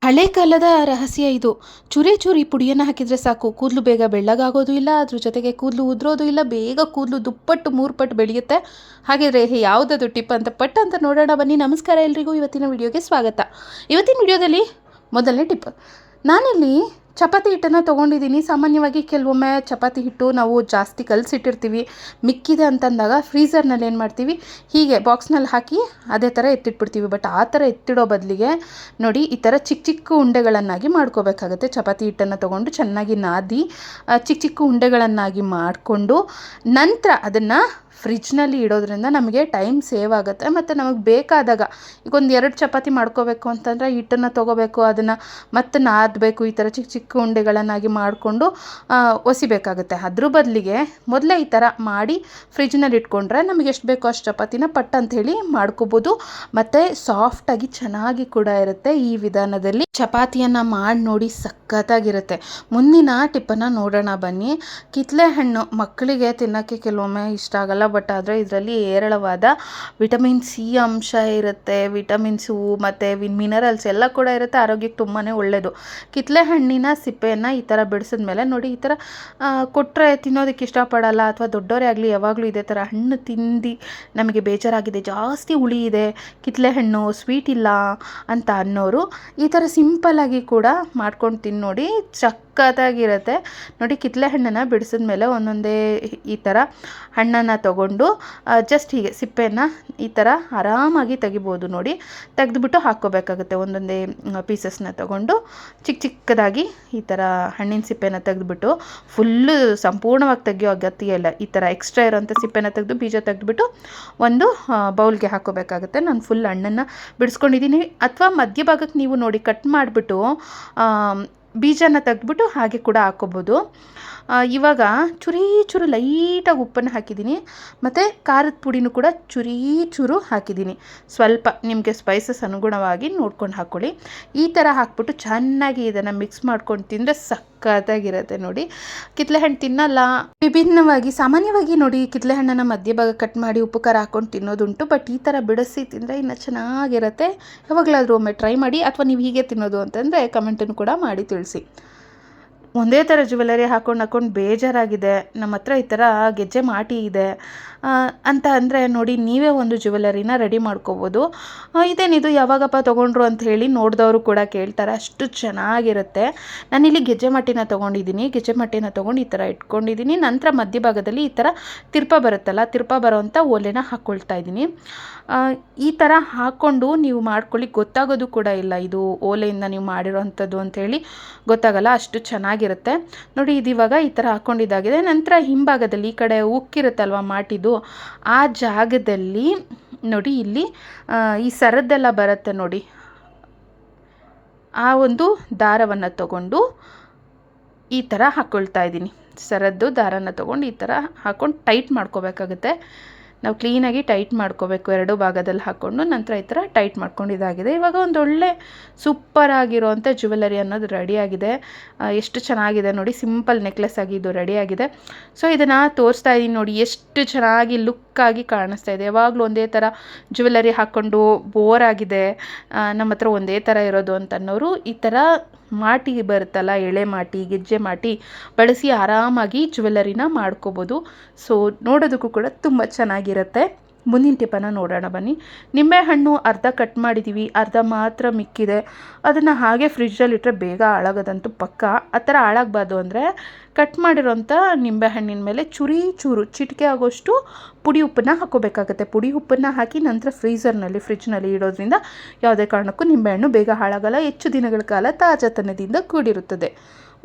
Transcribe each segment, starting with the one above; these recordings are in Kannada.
ಹಳೆ ಕಾಲದ ರಹಸ್ಯ ಇದು. ಚೂರೇ ಚೂರಿ ಪುಡಿಯನ್ನು ಹಾಕಿದರೆ ಸಾಕು, ಕೂದಲು ಬೇಗ ಬೆಳ್ಳಗಾಗೋದು ಇಲ್ಲ, ಅದ್ರ ಜೊತೆಗೆ ಕೂದಲು ಉದುರೋದು ಇಲ್ಲ, ಬೇಗ ಕೂದಲು ದುಪ್ಪಟ್ಟು ಮೂರು ಪಟ್ಟು ಬೆಳೆಯುತ್ತೆ. ಹಾಗಿದ್ರೆ ಯಾವುದದು ಟಿಪ್ ಅಂತ ಪಟ್ ಅಂತ ನೋಡೋಣ ಬನ್ನಿ. ನಮಸ್ಕಾರ ಎಲ್ರಿಗೂ, ಇವತ್ತಿನ ವಿಡಿಯೋಗೆ ಸ್ವಾಗತ. ಇವತ್ತಿನ ವಿಡಿಯೋದಲ್ಲಿ ಮೊದಲನೇ ಟಿಪ್, ನಾನಿಲ್ಲಿ ಚಪಾತಿ ಹಿಟ್ಟನ್ನು ತೊಗೊಂಡಿದ್ದೀನಿ. ಸಾಮಾನ್ಯವಾಗಿ ಕೆಲವೊಮ್ಮೆ ಚಪಾತಿ ಹಿಟ್ಟು ನಾವು ಜಾಸ್ತಿ ಕಲಸಿಟ್ಟಿರ್ತೀವಿ, ಮಿಕ್ಕಿದೆ ಅಂತಂದಾಗ ಫ್ರೀಝರ್ನಲ್ಲಿ ಏನು ಮಾಡ್ತೀವಿ, ಹೀಗೆ ಬಾಕ್ಸ್ನಲ್ಲಿ ಹಾಕಿ ಅದೇ ಥರ ಎತ್ತಿಟ್ಬಿಡ್ತೀವಿ. ಬಟ್ ಆ ಥರ ಎತ್ತಿಡೋ ಬದಲಿಗೆ ನೋಡಿ, ಈ ಥರ ಚಿಕ್ಕ ಚಿಕ್ಕ ಉಂಡೆಗಳನ್ನಾಗಿ ಮಾಡ್ಕೋಬೇಕಾಗುತ್ತೆ. ಚಪಾತಿ ಹಿಟ್ಟನ್ನು ತೊಗೊಂಡು ಚೆನ್ನಾಗಿ ನಾದಿ ಚಿಕ್ಕ ಚಿಕ್ಕ ಉಂಡೆಗಳನ್ನಾಗಿ ಮಾಡಿಕೊಂಡು ನಂತರ ಅದನ್ನು ಫ್ರಿಜ್ನಲ್ಲಿ ಇಡೋದ್ರಿಂದ ನಮಗೆ ಟೈಮ್ ಸೇವ್ ಆಗುತ್ತೆ. ಮತ್ತು ನಮಗೆ ಬೇಕಾದಾಗ ಈಗ ಒಂದು 2 ಚಪಾತಿ ಮಾಡ್ಕೋಬೇಕು ಅಂತಂದರೆ ಹಿಟ್ಟನ್ನು ತೊಗೋಬೇಕು, ಅದನ್ನು ಮತ್ತೆ ನಾದಬೇಕು. ಈ ಥರ ಚಿಕ್ಕ ಚಿಕ್ಕ ಉಂಡೆಗಳನ್ನಾಗಿ ಮಾಡಿಕೊಂಡು ಒಸಿಬೇಕಾಗುತ್ತೆ. ಅದ್ರ ಬದಲಿಗೆ ಮೊದಲೇ ಈ ಥರ ಮಾಡಿ ಫ್ರಿಜ್ನಲ್ಲಿ ಇಟ್ಕೊಂಡ್ರೆ ನಮಗೆ ಎಷ್ಟು ಬೇಕೋ ಅಷ್ಟು ಚಪಾತಿನ ಪಟ್ ಅಂಥೇಳಿ ಮಾಡ್ಕೋಬೋದು. ಮತ್ತು ಸಾಫ್ಟಾಗಿ ಚೆನ್ನಾಗಿ ಕೂಡ ಇರುತ್ತೆ. ಈ ವಿಧಾನದಲ್ಲಿ ಚಪಾತಿಯನ್ನು ಮಾಡಿ ನೋಡಿ, ಸಖತ್ತಾಗಿರುತ್ತೆ. ಮುಂದಿನ ಟಿಪ್ಪನ್ನು ನೋಡೋಣ ಬನ್ನಿ. ಕಿತ್ತಳೆ ಹಣ್ಣು ಮಕ್ಕಳಿಗೆ ತಿನ್ನೋಕ್ಕೆ ಕೆಲವೊಮ್ಮೆ ಇಷ್ಟ ಆಗಲ್ಲ, ಬಟ್ ಆದರೆ ಇದರಲ್ಲಿ ಹೇರಳವಾದ ವಿಟಮಿನ್ ಸಿ ಅಂಶ ಇರುತ್ತೆ. ವಿಟಮಿನ್ಸು ಮತ್ತು ಮಿನರಲ್ಸ್ ಎಲ್ಲ ಕೂಡ ಇರುತ್ತೆ. ಆರೋಗ್ಯಕ್ಕೆ ತುಂಬಾ ಒಳ್ಳೆಯದು. ಕಿತ್ತಳೆ ಹಣ್ಣಿನ ಸಿಪ್ಪೆಯನ್ನು ಈ ಥರ ಬಿಡಿಸಿದ್ಮೇಲೆ ನೋಡಿ, ಈ ಥರ ಕೊಟ್ಟರೆ ತಿನ್ನೋದಕ್ಕೆ ಇಷ್ಟಪಡಲ್ಲ, ಅಥವಾ ದೊಡ್ಡವರೇ ಆಗಲಿ ಯಾವಾಗಲೂ ಇದೇ ಥರ ಹಣ್ಣು ತಿಂದು ನಮಗೆ ಬೇಜಾರಾಗಿದೆ, ಜಾಸ್ತಿ ಹುಳಿ ಇದೆ, ಕಿತ್ತಳೆ ಹಣ್ಣು ಸ್ವೀಟ್ ಇಲ್ಲ ಅಂತ ಅನ್ನೋರು ಈ ಥರ ಸಿಂಪಲ್ಲಾಗಿ ಕೂಡ ಮಾಡ್ಕೊಂಡು ತಿಂದು ನೋಡಿ, ಸಖತ್ತಾಗಿರುತ್ತೆ. ನೋಡಿ, ಕಿತ್ತಳೆ ಹಣ್ಣನ್ನು ಬಿಡಿಸಿದ್ಮೇಲೆ ಒಂದೊಂದೇ ಈ ಥರ ಹಣ್ಣನ್ನು ತೊಗೊಂಡು ಜಸ್ಟ್ ಹೀಗೆ ಸಿಪ್ಪೆಯನ್ನು ಈ ಥರ ಆರಾಮಾಗಿ ತೆಗಿಬೋದು. ನೋಡಿ, ತೆಗೆದುಬಿಟ್ಟು ಹಾಕ್ಕೋಬೇಕಾಗುತ್ತೆ. ಒಂದೊಂದೇ ಪೀಸಸ್ನ ತೊಗೊಂಡು ಚಿಕ್ಕ ಚಿಕ್ಕದಾಗಿ ಈ ಥರ ಹಣ್ಣಿನ ಸಿಪ್ಪೆನ ತೆಗೆದುಬಿಟ್ಟು, ಫುಲ್ಲು ಸಂಪೂರ್ಣವಾಗಿ ತೆಗಿಯೋ ಅಗತ್ಯ ಇಲ್ಲ. ಈ ಥರ ಎಕ್ಸ್ಟ್ರಾ ಇರೋಂಥ ಸಿಪ್ಪೆನ ತೆಗೆದು ಬೀಜ ತೆಗೆದುಬಿಟ್ಟು ಒಂದು ಬೌಲ್ಗೆ ಹಾಕ್ಕೋಬೇಕಾಗುತ್ತೆ. ನಾನು ಫುಲ್ ಹಣ್ಣನ್ನು ಬಿಡಿಸ್ಕೊಂಡಿದ್ದೀನಿ. ಅಥವಾ ಮಧ್ಯಭಾಗಕ್ಕೆ ನೀವು ನೋಡಿ ಕಟ್ ಮಾಡಿಬಿಟ್ಟು ಬೀಜನ ತೆಗೆದ್ಬಿಟ್ಟು ಹಾಗೆ ಕೂಡ ಹಾಕ್ಕೋಬೋದು. ಇವಾಗ ಚೂರು ಲೈಟಾಗಿ ಉಪ್ಪನ್ನು ಹಾಕಿದ್ದೀನಿ, ಮತ್ತು ಖಾರದ ಪುಡಿನೂ ಕೂಡ ಚೂರು ಹಾಕಿದ್ದೀನಿ. ಸ್ವಲ್ಪ ನಿಮಗೆ ಸ್ಪೈಸಸ್ ಅನುಗುಣವಾಗಿ ನೋಡ್ಕೊಂಡು ಹಾಕ್ಕೊಳ್ಳಿ. ಈ ಥರ ಹಾಕ್ಬಿಟ್ಟು ಚೆನ್ನಾಗಿ ಇದನ್ನು ಮಿಕ್ಸ್ ಮಾಡ್ಕೊಂಡು ತಿಂದರೆ ಸಖತ್ತಾಗಿರುತ್ತೆ. ನೋಡಿ, ಕಿತ್ತಳೆ ಹಣ್ಣು ತಿನ್ನಲ್ಲ, ವಿಭಿನ್ನವಾಗಿ ಸಾಮಾನ್ಯವಾಗಿ ನೋಡಿ ಕಿತ್ತಳೆ ಹಣ್ಣನ್ನು ಮಧ್ಯಭಾಗ ಕಟ್ ಮಾಡಿ ಉಪ್ಪು ಖಾರ ಹಾಕ್ಕೊಂಡು ತಿನ್ನೋದುಂಟು. ಬಟ್ ಈ ಥರ ಬಿಡಿಸಿ ತಿಂದರೆ ಇನ್ನೂ ಚೆನ್ನಾಗಿರುತ್ತೆ. ಯಾವಾಗಲಾದರೂ ಒಮ್ಮೆ ಟ್ರೈ ಮಾಡಿ, ಅಥವಾ ನೀವು ಹೀಗೆ ತಿನ್ನೋದು ಅಂತಂದರೆ ಕಮೆಂಟನ್ನು ಕೂಡ ಮಾಡಿ ತಿಳಿಸಿ. ಒಂದೇ ಥರ ಜ್ಯುವೆಲರಿ ಹಾಕ್ಕೊಂಡು ಬೇಜಾರಾಗಿದೆ, ನಮ್ಮ ಹತ್ರ ಈ ಥರ ಗೆಜ್ಜೆ ಮಾಟಿ ಇದೆ ಅಂತ ಅಂದರೆ ನೋಡಿ, ನೀವೇ ಒಂದು ಜ್ಯುವೆಲರಿನ ರೆಡಿ ಮಾಡ್ಕೋಬೋದು. ಇದೇನಿದು ಯಾವಾಗಪ್ಪ ತೊಗೊಂಡ್ರು ಅಂತ ಹೇಳಿ ನೋಡಿದವರು ಕೂಡ ಕೇಳ್ತಾರೆ, ಅಷ್ಟು ಚೆನ್ನಾಗಿರುತ್ತೆ. ನಾನಿಲ್ಲಿ ಗೆಜ್ಜೆ ಮಾಟಿನ ತೊಗೊಂಡಿದ್ದೀನಿ. ಗೆಜ್ಜೆ ಮಾಟಿನ ತೊಗೊಂಡು ಈ ಥರ ಇಟ್ಕೊಂಡಿದ್ದೀನಿ. ನಂತರ ಮಧ್ಯಭಾಗದಲ್ಲಿ ಈ ಥರ ತಿರ್ಪ ಬರುತ್ತಲ್ಲ, ತಿರ್ಪ ಬರೋವಂಥ ಓಲೆನ ಹಾಕ್ಕೊಳ್ತಾ ಇದ್ದೀನಿ. ಈ ಥರ ಹಾಕ್ಕೊಂಡು ನೀವು ಮಾಡ್ಕೊಳ್ಳಿ, ಗೊತ್ತಾಗೋದು ಕೂಡ ಇಲ್ಲ ಇದು ಓಲೆಯಿಂದ ನೀವು ಮಾಡಿರೋವಂಥದ್ದು ಅಂಥೇಳಿ ಗೊತ್ತಾಗಲ್ಲ, ಅಷ್ಟು ಚೆನ್ನಾಗಿರುತ್ತೆ. ನೋಡಿ, ಇದಿವಾಗ ಈ ಥರ ಹಾಕ್ಕೊಂಡಿದ್ದಾಗಿದೆ. ನಂತರ ಹಿಂಭಾಗದಲ್ಲಿ ಈ ಕಡೆ ಉಕ್ಕಿರುತ್ತಲ್ವ ಮಾಟಿದು, ಆ ಜಾಗದಲ್ಲಿ ನೋಡಿ, ಇಲ್ಲಿ ಈ ಸರದ್ದೆಲ್ಲ ಬರುತ್ತೆ ನೋಡಿ, ಆ ಒಂದು ದಾರವನ್ನು ತಗೊಂಡು ಈ ಥರ ಹಾಕ್ಕೊಳ್ತಾ ಇದ್ದೀನಿ. ಸರದ್ದು ದಾರನ ತೊಗೊಂಡು ಈ ಥರ ಹಾಕ್ಕೊಂಡು ಟೈಟ್ ಮಾಡ್ಕೋಬೇಕಾಗುತ್ತೆ. ನಾವು ಕ್ಲೀನಾಗಿ ಟೈಟ್ ಮಾಡ್ಕೋಬೇಕು, 2 ಭಾಗದಲ್ಲಿ ಹಾಕ್ಕೊಂಡು. ನಂತರ ಈ ಥರ ಟೈಟ್ ಮಾಡ್ಕೊಂಡಿದ್ದಾಗಿದೆ. ಇವಾಗ ಒಂದು ಒಳ್ಳೆ ಸೂಪರ್ ಆಗಿರೋವಂಥ ಜ್ಯುವೆಲರಿ ಅನ್ನೋದು ರೆಡಿಯಾಗಿದೆ. ಎಷ್ಟು ಚೆನ್ನಾಗಿದೆ ನೋಡಿ, ಸಿಂಪಲ್ ನೆಕ್ಲೆಸ್ ಆಗಿ ಇದು ರೆಡಿಯಾಗಿದೆ. ಸೊ ಇದನ್ನು ತೋರಿಸ್ತಾ ಇದ್ದೀನಿ ನೋಡಿ, ಎಷ್ಟು ಚೆನ್ನಾಗಿ ಲುಕ್ಕಾಗಿ ಕಾಣಿಸ್ತಾ ಇದೆ. ಯಾವಾಗಲೂ ಒಂದೇ ಥರ ಜ್ಯುವೆಲರಿ ಹಾಕ್ಕೊಂಡು ಬೋರ್ ಆಗಿದೆ, ನಮ್ಮ ಹತ್ರ ಒಂದೇ ಥರ ಇರೋದು ಅಂತ ಅನ್ನೋರು ಈ ಥರ ಮಾಟಿ ಬರುತ್ತಲ್ಲ, ಎಳೆ ಮಾಟಿ, ಗೆಜ್ಜೆ ಮಾಟಿ ಬಳಸಿ ಆರಾಮಾಗಿ ಜ್ಯುವೆಲರಿನ ಮಾಡ್ಕೋಬೋದು. ಸೊ ನೋಡೋದಕ್ಕೂ ಕೂಡ ತುಂಬ ಚೆನ್ನಾಗಿರುತ್ತೆ. ಮುಂದಿನ ಟಿಪ್ಪನ್ನು ನೋಡೋಣ ಬನ್ನಿ. ನಿಂಬೆಹಣ್ಣು ಅರ್ಧ ಕಟ್ ಮಾಡಿದ್ದೀವಿ, ಅರ್ಧ ಮಾತ್ರ ಮಿಕ್ಕಿದೆ. ಅದನ್ನು ಹಾಗೆ ಫ್ರಿಜ್ಜಲ್ಲಿಟ್ಟರೆ ಬೇಗ ಹಾಳಾಗೋದಂತೂ ಪಕ್ಕ. ಆ ಥರ ಹಾಳಾಗಬಾರ್ದು ಅಂದರೆ ಕಟ್ ಮಾಡಿರೋಂಥ ನಿಂಬೆಹಣ್ಣಿನ ಮೇಲೆ ಚೂರು ಚಿಟಿಕೆ ಆಗೋಷ್ಟು ಪುಡಿ ಉಪ್ಪನ್ನು ಹಾಕ್ಕೋಬೇಕಾಗತ್ತೆ. ಪುಡಿ ಉಪ್ಪನ್ನು ಹಾಕಿ ನಂತರ ಫ್ರಿಜ್ನಲ್ಲಿ ಇಡೋದ್ರಿಂದ ಯಾವುದೇ ಕಾರಣಕ್ಕೂ ನಿಂಬೆಹಣ್ಣು ಬೇಗ ಹಾಳಾಗಲ್ಲ, ಹೆಚ್ಚು ದಿನಗಳ ಕಾಲ ತಾಜಾತನದಿಂದ ಕೂಡಿರುತ್ತದೆ.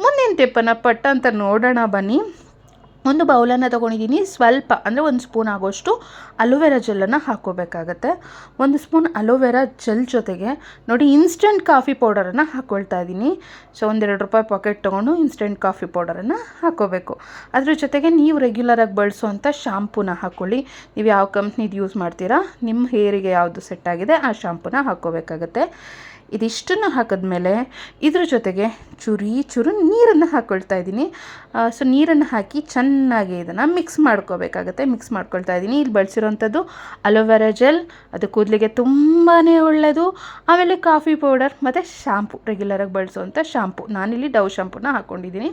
ಮುಂದಿನ ಟಿಪ್ಪನ್ನು ಪಟ್ಟ ಅಂತ ನೋಡೋಣ ಬನ್ನಿ. ಒಂದು ಬೌಲನ್ನು ತೊಗೊಂಡಿದ್ದೀನಿ. ಸ್ವಲ್ಪ ಅಂದರೆ 1 ಸ್ಪೂನ್ ಆಗೋಷ್ಟು ಅಲೋವೆರಾ ಜೆಲ್ಲನ್ನು ಹಾಕ್ಕೋಬೇಕಾಗತ್ತೆ. 1 ಸ್ಪೂನ್ ಅಲೋವೆರಾ ಜೆಲ್ ಜೊತೆಗೆ ನೋಡಿ, ಇನ್ಸ್ಟೆಂಟ್ ಕಾಫಿ ಪೌಡರನ್ನು ಹಾಕ್ಕೊಳ್ತಾ ಇದ್ದೀನಿ. ಸೊ ₹1-2 ಪಾಕೆಟ್ ತೊಗೊಂಡು ಇನ್ಸ್ಟೆಂಟ್ ಕಾಫಿ ಪೌಡರನ್ನು ಹಾಕ್ಕೋಬೇಕು. ಅದ್ರ ಜೊತೆಗೆ ನೀವು ರೆಗ್ಯುಲರಾಗಿ ಬಳಸುವಂಥ ಶಾಂಪೂನ ಹಾಕ್ಕೊಳ್ಳಿ. ನೀವು ಯಾವ ಕಂಪ್ನಿದು ಯೂಸ್ ಮಾಡ್ತೀರಾ, ನಿಮ್ಮ ಹೇರಿಗೆ ಯಾವುದು ಸೆಟ್ ಆಗಿದೆ ಆ ಶಾಂಪೂನ ಹಾಕ್ಕೋಬೇಕಾಗತ್ತೆ. ಇದಿಷ್ಟನ್ನು ಹಾಕಿದ್ಮೇಲೆ ಇದ್ರ ಜೊತೆಗೆ ಚೂರು ನೀರನ್ನು ಹಾಕ್ಕೊಳ್ತಾ ಇದ್ದೀನಿ. ಸೊ ನೀರನ್ನು ಹಾಕಿ ಚೆನ್ನಾಗಿ ಇದನ್ನು ಮಿಕ್ಸ್ ಮಾಡ್ಕೋಬೇಕಾಗತ್ತೆ. ಮಿಕ್ಸ್ ಮಾಡ್ಕೊಳ್ತಾ ಇದ್ದೀನಿ. ಇಲ್ಲಿ ಬಳಸಿರೋಂಥದ್ದು ಅಲೋವೆರಾ ಜೆಲ್, ಅದು ಕೂದಲಿಗೆ ತುಂಬಾ ಒಳ್ಳೆಯದು. ಆಮೇಲೆ ಕಾಫಿ ಪೌಡರ್ ಮತ್ತು ಶಾಂಪು, ರೆಗ್ಯುಲರಾಗಿ ಬಳಸುವಂಥ ಶಾಂಪು. ನಾನಿಲ್ಲಿ ಡವ್ ಶಾಂಪೂನ ಹಾಕ್ಕೊಂಡಿದ್ದೀನಿ.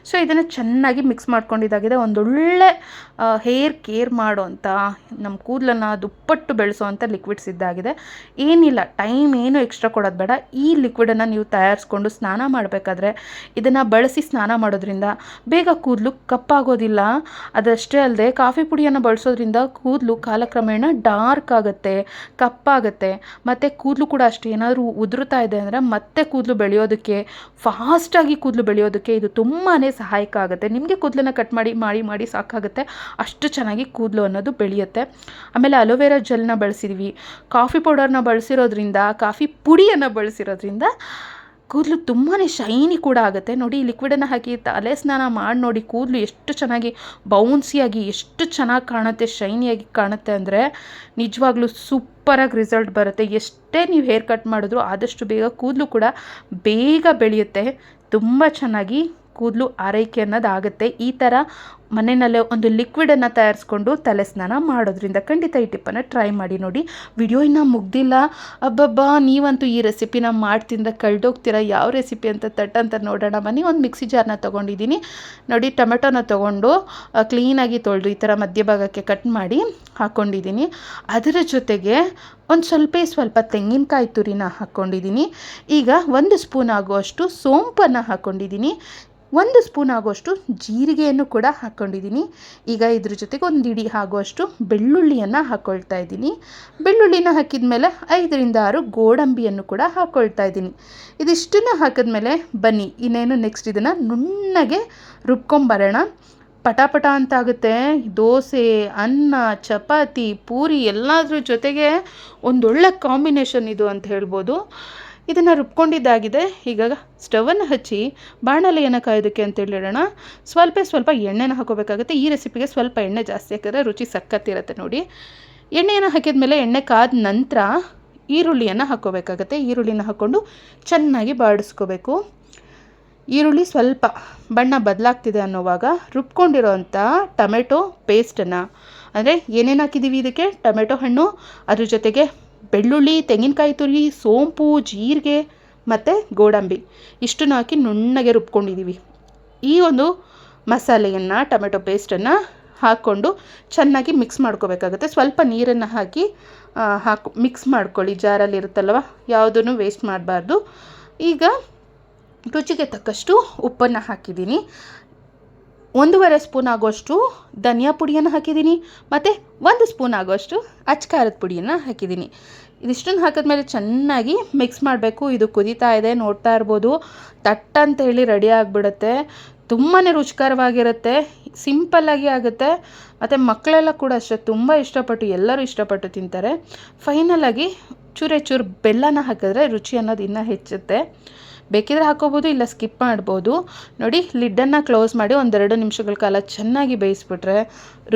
ಸೊ ಇದನ್ನು ಚೆನ್ನಾಗಿ ಮಿಕ್ಸ್ ಮಾಡ್ಕೊಂಡಿದ್ದಾಗಿದೆ. ಒಂದೊಳ್ಳೆ ಹೇರ್ ಕೇರ್ ಮಾಡೋಂಥ, ನಮ್ಮ ಕೂದಲನ್ನು ದುಪ್ಪಟ್ಟು ಬೆಳೆಸೋವಂಥ ಲಿಕ್ವಿಡ್ಸ್ ಇದ್ದಾಗಿದೆ. ಏನಿಲ್ಲ, ಟೈಮ್ ಏನು ಎಕ್ಸ್ಟ್ರಾ ಕೊಡೋದು ಬೇಡ. ಈ ಲಿಕ್ವಿಡನ್ನು ನೀವು ತಯಾರಿಸ್ಕೊಂಡು ಸ್ನಾನ ಮಾಡಬೇಕಾದ್ರೆ ಇದನ್ನು ಬಳಸಿ ಸ್ನಾನ ಮಾಡೋದ್ರಿಂದ ಬೇಗ ಕೂದಲು ಕಪ್ಪಾಗೋದಿಲ್ಲ. ಅದಷ್ಟೇ ಅಲ್ಲದೆ ಕಾಫಿ ಪುಡಿಯನ್ನು ಬಳಸೋದ್ರಿಂದ ಕೂದಲು ಕಾಲಕ್ರಮೇಣ ಡಾರ್ಕ್ ಆಗುತ್ತೆ, ಕಪ್ಪಾಗುತ್ತೆ. ಮತ್ತು ಕೂದಲು ಕೂಡ ಅಷ್ಟೇ, ಏನಾದರೂ ಉದುರುತ್ತಾ ಇದೆ ಅಂದರೆ ಮತ್ತೆ ಕೂದಲು ಬೆಳೆಯೋದಕ್ಕೆ, ಫಾಸ್ಟಾಗಿ ಕೂದಲು ಬೆಳೆಯೋದಕ್ಕೆ ಇದು ತುಂಬಾ ಸಹಾಯಕ ಆಗುತ್ತೆ. ನಿಮಗೆ ಕೂದಲನ್ನು ಕಟ್ ಮಾಡಿ ಸಾಕಾಗುತ್ತೆ, ಅಷ್ಟು ಚೆನ್ನಾಗಿ ಕೂದಲು ಅನ್ನೋದು ಬೆಳೆಯುತ್ತೆ. ಆಮೇಲೆ ಅಲೋವೆರಾ ಜೆಲ್ನ ಬಳಸಿದ್ವಿ, ಕಾಫಿ ಪೌಡರ್ನ ಬಳಸಿರೋದ್ರಿಂದ, ಕಾಫಿ ಪುಡಿಯನ್ನು ಬಳಸಿರೋದ್ರಿಂದ ಕೂದಲು ತುಂಬಾ ಶೈನಿ ಕೂಡ ಆಗುತ್ತೆ. ನೋಡಿ, ಈ ಲಿಕ್ವಿಡನ್ನು ಹಾಕಿ ತಲೆ ಸ್ನಾನ ಮಾಡಿ ನೋಡಿ, ಕೂದಲು ಎಷ್ಟು ಚೆನ್ನಾಗಿ ಬೌನ್ಸಿಯಾಗಿ ಎಷ್ಟು ಚೆನ್ನಾಗಿ ಕಾಣುತ್ತೆ, ಶೈನಿಯಾಗಿ ಕಾಣುತ್ತೆ ಅಂದರೆ ನಿಜವಾಗ್ಲೂ ಸೂಪರಾಗಿ ರಿಸಲ್ಟ್ ಬರುತ್ತೆ. ಎಷ್ಟೇ ನೀವು ಹೇರ್ ಕಟ್ ಮಾಡಿದ್ರು ಆದಷ್ಟು ಬೇಗ ಕೂದಲು ಕೂಡ ಬೇಗ ಬೆಳೆಯುತ್ತೆ. ತುಂಬ ಚೆನ್ನಾಗಿ ಕೂದಲು ಆರೈಕೆ ಅನ್ನೋದಾಗುತ್ತೆ. ಈ ಥರ ಮನೆಯಲ್ಲೇ ಒಂದು ಲಿಕ್ವಿಡನ್ನು ತಯಾರಿಸ್ಕೊಂಡು ತಲೆ ಸ್ನಾನ ಮಾಡೋದ್ರಿಂದ ಖಂಡಿತ ಈ ಟಿಪ್ಪನ್ನು ಟ್ರೈ ಮಾಡಿ ನೋಡಿ. ವಿಡಿಯೋ ಇನ್ನೂ ಮುಗ್ದಿಲ್ಲ. ಅಬ್ಬಬ್ಬಾ, ನೀವಂತೂ ಈ ರೆಸಿಪಿನ ಮಾಡ್ತಿಂದ ಕಳೆದೋಗ್ತೀರ. ಯಾವ ರೆಸಿಪಿ ಅಂತ ತಟ್ಟಂತ ನೋಡೋಣ ಬನ್ನಿ. ಒಂದು ಮಿಕ್ಸಿ ಜಾರ್ನ ತೊಗೊಂಡಿದ್ದೀನಿ. ನೋಡಿ, ಟೊಮೆಟೊನ ತೊಗೊಂಡು ಕ್ಲೀನಾಗಿ ತೊಳೆದು ಈ ಥರ ಮಧ್ಯಭಾಗಕ್ಕೆ ಕಟ್ ಮಾಡಿ ಹಾಕ್ಕೊಂಡಿದ್ದೀನಿ. ಅದರ ಜೊತೆಗೆ ಒಂದು ಸ್ವಲ್ಪ ತೆಂಗಿನಕಾಯಿ ತುರಿನ ಹಾಕ್ಕೊಂಡಿದ್ದೀನಿ. ಈಗ 1 ಸ್ಪೂನ್ ಆಗುವಷ್ಟು ಸೋಂಪನ್ನು ಹಾಕ್ಕೊಂಡಿದ್ದೀನಿ. 1 ಸ್ಪೂನ್ ಆಗುವಷ್ಟು ಜೀರಿಗೆಯನ್ನು ಕೂಡ ಹಾಕ್ಕೊಂಡಿದ್ದೀನಿ. ಈಗ ಇದ್ರ ಜೊತೆಗೆ 1 ಇಡಿ ಆಗುವಷ್ಟು ಬೆಳ್ಳುಳ್ಳಿಯನ್ನು ಹಾಕ್ಕೊಳ್ತಾ ಇದ್ದೀನಿ. ಬೆಳ್ಳುಳ್ಳಿನ ಹಾಕಿದ ಮೇಲೆ 5ರಿಂದ 6 ಗೋಡಂಬಿಯನ್ನು ಕೂಡ ಹಾಕ್ಕೊಳ್ತಾ ಇದ್ದೀನಿ. ಇದಿಷ್ಟನ್ನು ಹಾಕಿದ್ಮೇಲೆ ಬನ್ನಿ ಇನ್ನೇನು ನೆಕ್ಸ್ಟ್ ಇದನ್ನು ನುಣ್ಣಗೆ ರುಬ್ಕೊಂಬರೋಣ. ಪಟಾಪಟ ಅಂತಾಗುತ್ತೆ. ದೋಸೆ, ಅನ್ನ, ಚಪಾತಿ, ಪೂರಿ ಎಲ್ಲದ್ರ ಜೊತೆಗೆ ಒಂದೊಳ್ಳೆ ಕಾಂಬಿನೇಷನ್ ಇದು ಅಂತ ಹೇಳ್ಬೋದು. ಇದನ್ನು ರುಬ್ಕೊಂಡಿದ್ದಾಗಿದೆ. ಈಗ ಸ್ಟವನ್ನು ಹಚ್ಚಿ ಬಾಣಲೆಯನ್ನು ಕಾಯೋದಕ್ಕೆ ಅಂತೇಳಿ ಇಡೋಣ. ಸ್ವಲ್ಪ ಎಣ್ಣೆನ ಹಾಕೋಬೇಕಾಗುತ್ತೆ. ಈ ರೆಸಿಪಿಗೆ ಸ್ವಲ್ಪ ಎಣ್ಣೆ ಜಾಸ್ತಿ ಹಾಕಿದ್ರೆ ರುಚಿ ಸಖತ್ತಿರುತ್ತೆ. ನೋಡಿ, ಎಣ್ಣೆಯನ್ನು ಹಾಕಿದ್ಮೇಲೆ ಎಣ್ಣೆ ಕಾದ ನಂತರ ಈರುಳ್ಳಿಯನ್ನು ಹಾಕ್ಕೋಬೇಕಾಗತ್ತೆ. ಈರುಳ್ಳಿನ ಹಾಕ್ಕೊಂಡು ಚೆನ್ನಾಗಿ ಬಾಡಿಸ್ಕೋಬೇಕು. ಈರುಳ್ಳಿ ಸ್ವಲ್ಪ ಬಣ್ಣ ಬದಲಾಗ್ತಿದೆ ಅನ್ನೋವಾಗ ರುಬ್ಕೊಂಡಿರೋವಂಥ ಟೊಮೆಟೊ ಪೇಸ್ಟನ್ನು, ಅಂದರೆ ಏನೇನು ಹಾಕಿದ್ದೀವಿ ಇದಕ್ಕೆ, ಟೊಮೆಟೊ ಹಣ್ಣು, ಅದ್ರ ಜೊತೆಗೆ ಬೆಳ್ಳುಳ್ಳಿ, ತೆಂಗಿನಕಾಯಿ ತುರಿ, ಸೋಂಪು, ಜೀರಿಗೆ ಮತ್ತು ಗೋಡಂಬಿ ಇಷ್ಟನ್ನು ಹಾಕಿ ನುಣ್ಣಗೆ ರುಬ್ಕೊಂಡಿದ್ದೀವಿ. ಈ ಒಂದು ಮಸಾಲೆಯನ್ನು, ಟೊಮೆಟೊ ಪೇಸ್ಟನ್ನು ಹಾಕ್ಕೊಂಡು ಚೆನ್ನಾಗಿ ಮಿಕ್ಸ್ ಮಾಡ್ಕೋಬೇಕಾಗುತ್ತೆ. ಸ್ವಲ್ಪ ನೀರನ್ನು ಹಾಕಿ ಮಿಕ್ಸ್ ಮಾಡ್ಕೊಳ್ಳಿ. ಜಾರಲ್ಲಿ ಇರುತ್ತಲ್ವ, ಯಾವುದನ್ನು ವೇಸ್ಟ್ ಮಾಡಬಾರ್ದು. ಈಗ ರುಚಿಗೆ ತಕ್ಕಷ್ಟು ಉಪ್ಪನ್ನು ಹಾಕಿದ್ದೀನಿ. 1.5 ಸ್ಪೂನ್ ಆಗೋಷ್ಟು ಧನಿಯಾ ಪುಡಿಯನ್ನು ಹಾಕಿದ್ದೀನಿ ಮತ್ತು 1 ಸ್ಪೂನ್ ಆಗೋಷ್ಟು ಅಚ್ಕಾರದ ಪುಡಿಯನ್ನು ಹಾಕಿದ್ದೀನಿ. ಇದಿಷ್ಟನ್ನು ಹಾಕಿದ್ಮೇಲೆ ಚೆನ್ನಾಗಿ ಮಿಕ್ಸ್ ಮಾಡಬೇಕು. ಇದು ಕುದೀತಾ ಇದೆ, ನೋಡ್ತಾ ಇರ್ಬೋದು. ತಟ್ಟಂತೇಳಿ ರೆಡಿ ಆಗಿಬಿಡುತ್ತೆ. ತುಂಬಾ ರುಚಿಕರವಾಗಿರುತ್ತೆ, ಸಿಂಪಲ್ಲಾಗಿ ಆಗುತ್ತೆ. ಮತ್ತು ಮಕ್ಕಳೆಲ್ಲ ಕೂಡ ಅಷ್ಟೇ ತುಂಬ ಎಲ್ಲರೂ ಇಷ್ಟಪಟ್ಟು ತಿಂತಾರೆ. ಫೈನಲಾಗಿ ಚೂರು ಬೆಲ್ಲನ ಹಾಕಿದ್ರೆ ರುಚಿ ಅನ್ನೋದು ಇನ್ನೂ ಹೆಚ್ಚುತ್ತೆ. ಬೇಕಿದ್ರೆ ಹಾಕೋಬೋದು, ಇಲ್ಲ ಸ್ಕಿಪ್ ಮಾಡ್ಬೋದು. ನೋಡಿ, ಲಿಡ್ಡನ್ನು ಕ್ಲೋಸ್ ಮಾಡಿ 1-2 ನಿಮಿಷಗಳ ಕಾಲ ಚೆನ್ನಾಗಿ ಬೇಯಿಸ್ಬಿಟ್ರೆ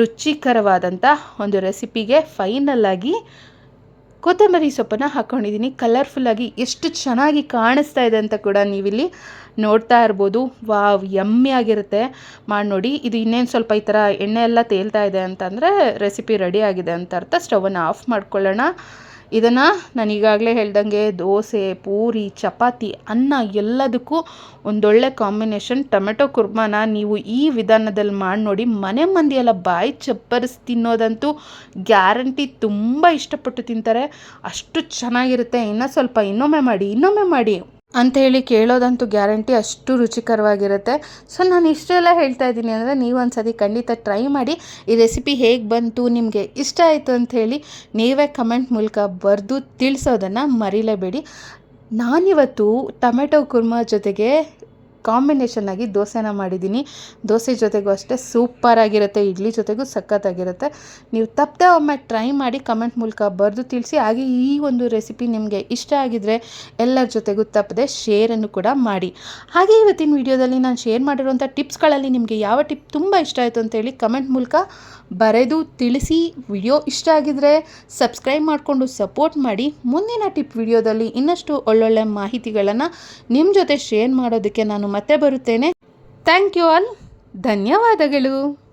ರುಚಿಕರವಾದಂಥ ಒಂದು ರೆಸಿಪಿಗೆ ಫೈನಲ್ಲಾಗಿ ಕೊತ್ತಂಬರಿ ಸೊಪ್ಪನ್ನು ಹಾಕ್ಕೊಂಡಿದ್ದೀನಿ. ಕಲರ್ಫುಲ್ಲಾಗಿ ಎಷ್ಟು ಚೆನ್ನಾಗಿ ಕಾಣಿಸ್ತಾ ಇದೆ ಅಂತ ಕೂಡ ನೀವಿಲ್ಲಿ ನೋಡ್ತಾ ಇರ್ಬೋದು. ವಾವ್, ಯಮ್ಮಿ ಆಗಿರುತ್ತೆ. ಮಾಡಿ ನೋಡಿ. ಇದು ಇನ್ನೇನು ಸ್ವಲ್ಪ ಈ ಥರ ಎಣ್ಣೆ ಎಲ್ಲ ತೇಲ್ತಾ ಇದೆ ಅಂತಂದರೆ ರೆಸಿಪಿ ರೆಡಿ ಆಗಿದೆ ಅಂತ ಅರ್ಥ. ಸ್ಟವನ್ನು ಆಫ್ ಮಾಡ್ಕೊಳ್ಳೋಣ. ಇದನ್ನು ನಾನು ಈಗಾಗಲೇ ಹೇಳ್ದಂಗೆ ದೋಸೆ, ಪೂರಿ, ಚಪಾತಿ, ಅನ್ನ ಎಲ್ಲದಕ್ಕೂ ಒಂದೊಳ್ಳೆ ಕಾಂಬಿನೇಷನ್. ಟೊಮೆಟೊ ಕುರ್ಮಾನ ನೀವು ಈ ವಿಧಾನದಲ್ಲಿ ಮಾಡಿ ನೋಡಿ, ಮನೆ ಮಂದಿಯೆಲ್ಲ ಬಾಯಿ ಚಪ್ಪರಿಸಿ ತಿನ್ನೋದಂತೂ ಗ್ಯಾರಂಟಿ. ತುಂಬ ಇಷ್ಟಪಟ್ಟು ತಿಂತಾರೆ, ಅಷ್ಟು ಚೆನ್ನಾಗಿರುತ್ತೆ. ಇನ್ನೊಮ್ಮೆ ಮಾಡಿ ಅಂಥೇಳಿ ಕೇಳೋದಂತೂ ಗ್ಯಾರಂಟಿ, ಅಷ್ಟು ರುಚಿಕರವಾಗಿರುತ್ತೆ. ಸೊ ನಾನು ಇಷ್ಟೆಲ್ಲ ಹೇಳ್ತಾ ಇದ್ದೀನಿ ಅಂದರೆ ನೀವು ಒಂದ್ಸತಿ ಖಂಡಿತ ಟ್ರೈ ಮಾಡಿ. ಈ ರೆಸಿಪಿ ಹೇಗೆ ಬಂತು, ನಿಮಗೆ ಇಷ್ಟ ಆಯಿತು ಅಂಥೇಳಿ ನೀವೇ ಕಮೆಂಟ್ ಮೂಲಕ ಬರೆದು ತಿಳಿಸೋದನ್ನು ಮರೀಲೇಬೇಡಿ. ನಾನಿವತ್ತು ಟೊಮೆಟೊ ಕುರ್ಮಾ ಜೊತೆಗೆ ಕಾಂಬಿನೇಷನ್ನಾಗಿ ದೋಸೆನ ಮಾಡಿದ್ದೀನಿ. ದೋಸೆ ಜೊತೆಗೂ ಅಷ್ಟೇ ಸೂಪರಾಗಿರುತ್ತೆ, ಇಡ್ಲಿ ಜೊತೆಗೂ ಸಖತ್ತಾಗಿರುತ್ತೆ. ನೀವು ತಪ್ಪದೆ ಒಮ್ಮೆ ಟ್ರೈ ಮಾಡಿ ಕಮೆಂಟ್ ಮೂಲಕ ಬರೆದು ತಿಳಿಸಿ. ಹಾಗೆ ಈ ಒಂದು ರೆಸಿಪಿ ನಿಮಗೆ ಇಷ್ಟ ಆಗಿದರೆ ಎಲ್ಲರ ಜೊತೆಗೂ ತಪ್ಪದೆ ಶೇರನ್ನು ಕೂಡ ಮಾಡಿ. ಹಾಗೆ ಇವತ್ತಿನ ವಿಡಿಯೋದಲ್ಲಿ ನಾನು ಶೇರ್ ಮಾಡಿರುವಂಥ ಟಿಪ್ಸ್ಗಳಲ್ಲಿ ನಿಮಗೆ ಯಾವ ಟಿಪ್ ತುಂಬ ಇಷ್ಟ ಆಯಿತು ಅಂತೇಳಿ ಕಮೆಂಟ್ ಮೂಲಕ ಬರೆದು ತಿಳಿಸಿ. ವಿಡಿಯೋ ಇಷ್ಟ ಆಗಿದ್ರೆ ಸಬ್ಸ್ಕ್ರೈಬ್ ಮಾಡಿಕೊಂಡು ಸಪೋರ್ಟ್ ಮಾಡಿ. ಮುಂದಿನ ಟಿಪ್ ವಿಡಿಯೋದಲ್ಲಿ ಇನ್ನಷ್ಟು ಒಳ್ಳೊಳ್ಳೆ ಮಾಹಿತಿಗಳನ್ನು ನಿಮ್ಮ ಜೊತೆ ಶೇರ್ ಮಾಡೋದಕ್ಕೆ ನಾನು ಮತ್ತೆ ಬರುತ್ತೇನೆ. Thank you all. ಧನ್ಯವಾದಗಳು.